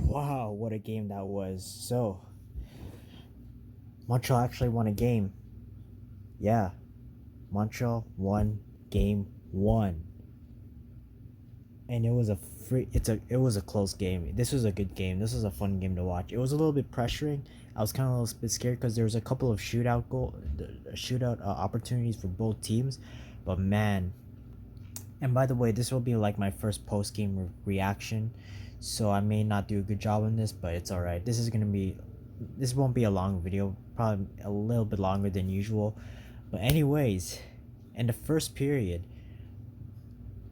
Wow, what a game that was. So, Montreal actually won a game. Yeah, Montreal won game 1. And it was a close game. This was a good game. This was a fun game to watch. It was a little bit pressuring. I was kind of a little bit scared because there was a couple of shootout opportunities for both teams. But man, and by the way, this will be like my first post game reaction, so I may not do a good job on this, but it's all right. This won't be a long video, probably a little bit longer than usual. But anyways, in the first period,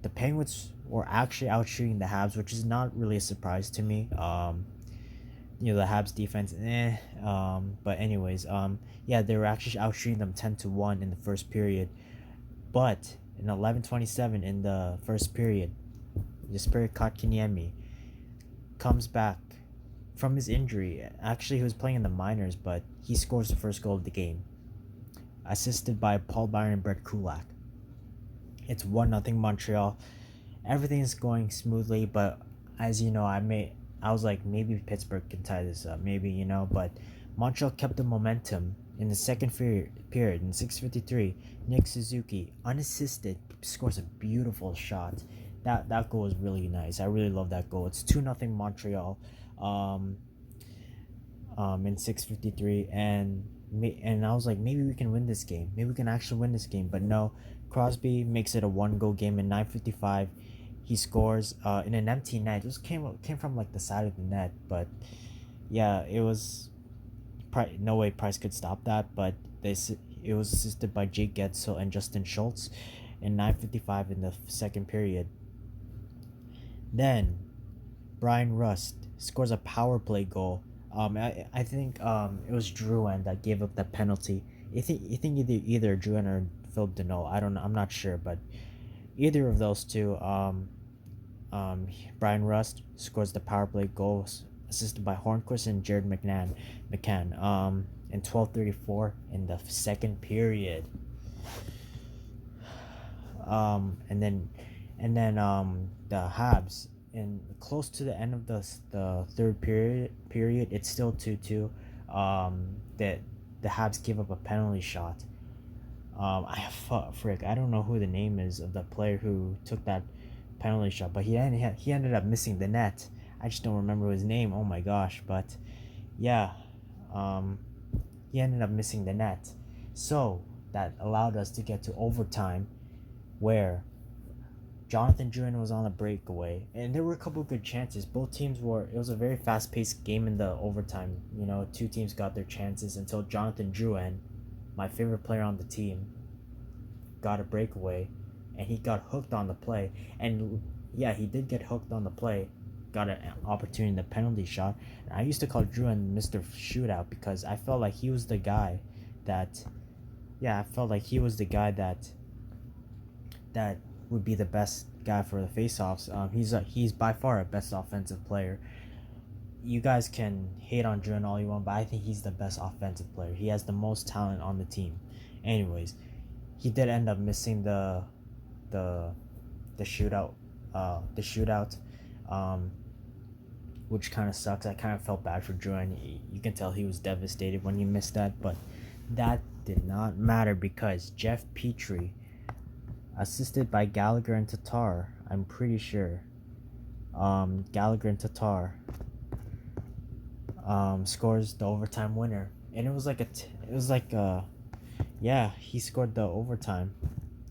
the Penguins were actually out shooting the Habs, which is not really a surprise to me. The Habs defense, But anyways, yeah, they were actually out shooting them 10-1 in the first period. But in 11:27 in the first period, Jesperi Kotkaniemi comes back from his injury. Actually, he was playing in the minors, but he scores the first goal of the game, assisted by Paul Byron and Brett Kulak. It's 1-0 Montreal. Everything's going smoothly, but as you know, I was like, maybe Pittsburgh can tie this up, but Montreal kept the momentum in the second period. In 6:53, Nick Suzuki, unassisted, scores a beautiful shot. That goal is really nice. I really love that goal. It's 2-0 Montreal. Um, in 6:53, and I was like, maybe we can win this game. Maybe we can actually win this game. But no, Crosby makes it a 1-goal game in 9:55. He scores in an empty net. It came from like the side of the net, but yeah, it was no way Price could stop that. But it was assisted by Jake Getzel and Justin Schultz in 9:55 in the second period. Then Brian Rust scores a power play goal. I think it was Drouin that gave up that penalty. You think either Drouin or Philip Deneau. I don't know. I'm not sure, but either of those two. Brian Rust scores the power play goals, assisted by Hornquist and Jared McCann. In 12:34 in the second period. And then the Habs, and close to the end of the third period, it's still 2-2. That the Habs gave up a penalty shot. I don't know who the name is of the player who took that penalty shot, but he ended up missing the net. I just don't remember his name. Oh my gosh, but yeah, um, he ended up missing the net, so that allowed us to get to overtime, where Jonathan Drouin was on a breakaway, and there were a couple of good chances. Both teams were. It was a very fast-paced game in the overtime. Two teams got their chances until Jonathan Drouin, my favorite player on the team, got a breakaway, and he got hooked on the play. And yeah, he did get hooked on the play. Got an opportunity in the penalty shot. And I used to call Drouin Mr. Shootout because I felt like he was the guy that. Yeah, I felt like he was the guy that would be the best guy for the faceoffs. He's by far a best offensive player. You guys can hate on Drouin all you want, but I think he's the best offensive player. He has the most talent on the team. Anyways, he did end up missing the shootout, which kind of sucks. I kind of felt bad for Drouin. You can tell he was devastated when he missed that, but that did not matter because Jeff Petrie, assisted by Gallagher and Tatar, I'm pretty sure. Gallagher and Tatar scores the overtime winner, and yeah, he scored the overtime.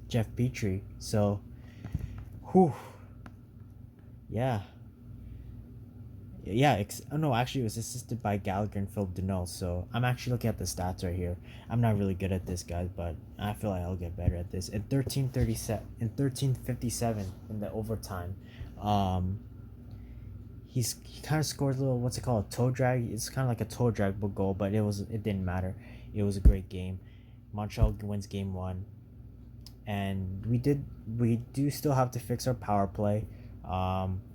Jeff Petrie. So, whew, yeah, yeah. No, actually, it was assisted by Gallagher and Philip Deneau. So I'm actually looking at the stats right here. I'm not really good at this, guys, but I feel like I'll get better at this. In 13:57 in the overtime, um, he kind of scored a little, what's it called, a toe drag. It's kind of like a toe drag goal, but it didn't matter. It was a great game. Montreal wins game 1, and we do still have to fix our power play.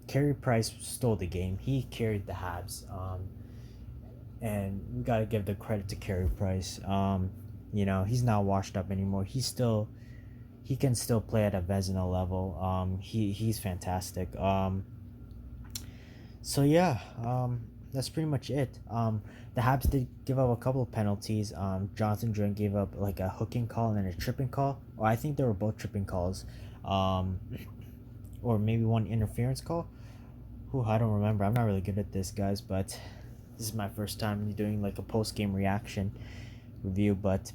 Carey Price stole the game. He carried the Habs, and we gotta give the credit to Carey Price. He's not washed up anymore. He can still play at a Vezina level. He's fantastic. So yeah, that's pretty much it. The Habs did give up a couple of penalties. Jonathan Drouin gave up like a hooking call and then a tripping call, or I think they were both tripping calls, um, or maybe one interference call. Who I don't remember. I'm not really good at this, guys, but this is my first time doing like a post game reaction review. But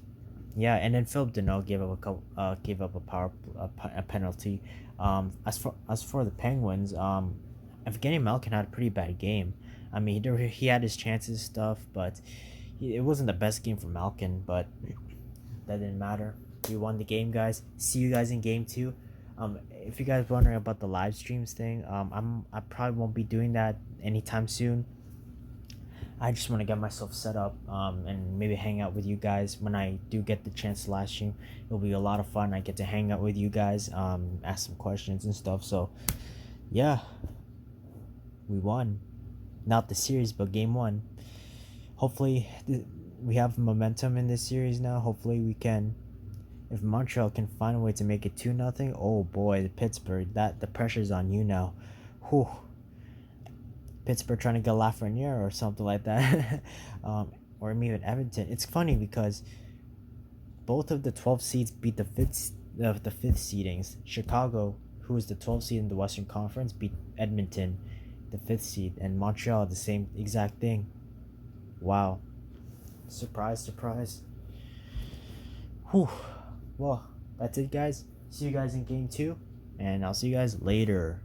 yeah, and then Philip Deneau gave up a couple, gave up a penalty. As for the Penguins, Evgeny Malkin had a pretty bad game. I mean, he had his chances and stuff, but it wasn't the best game for Malkin. But that didn't matter. We won the game, guys. See you guys in game two. If you guys wondering about the live streams thing, I probably won't be doing that anytime soon. I just want to get myself set up, and maybe hang out with you guys when I do get the chance to live stream. It'll be a lot of fun. I get to hang out with you guys, ask some questions and stuff. So, yeah, we won. Not the series, but game one. Hopefully, we have momentum in this series now. Hopefully, we can. If Montreal can find a way to make it 2-0, oh boy, the Pittsburgh, that the pressure's on you now. Whew. Pittsburgh trying to get Lafreniere or something like that, or maybe even Edmonton. It's funny because both of the 12 seeds beat the fifth seedings. Chicago, who is the 12th seed in the Western Conference, beat Edmonton, the fifth seed, and Montreal the same exact thing. Wow, surprise, surprise. Whew. Well, that's it, guys. See you guys in game two, and I'll see you guys later.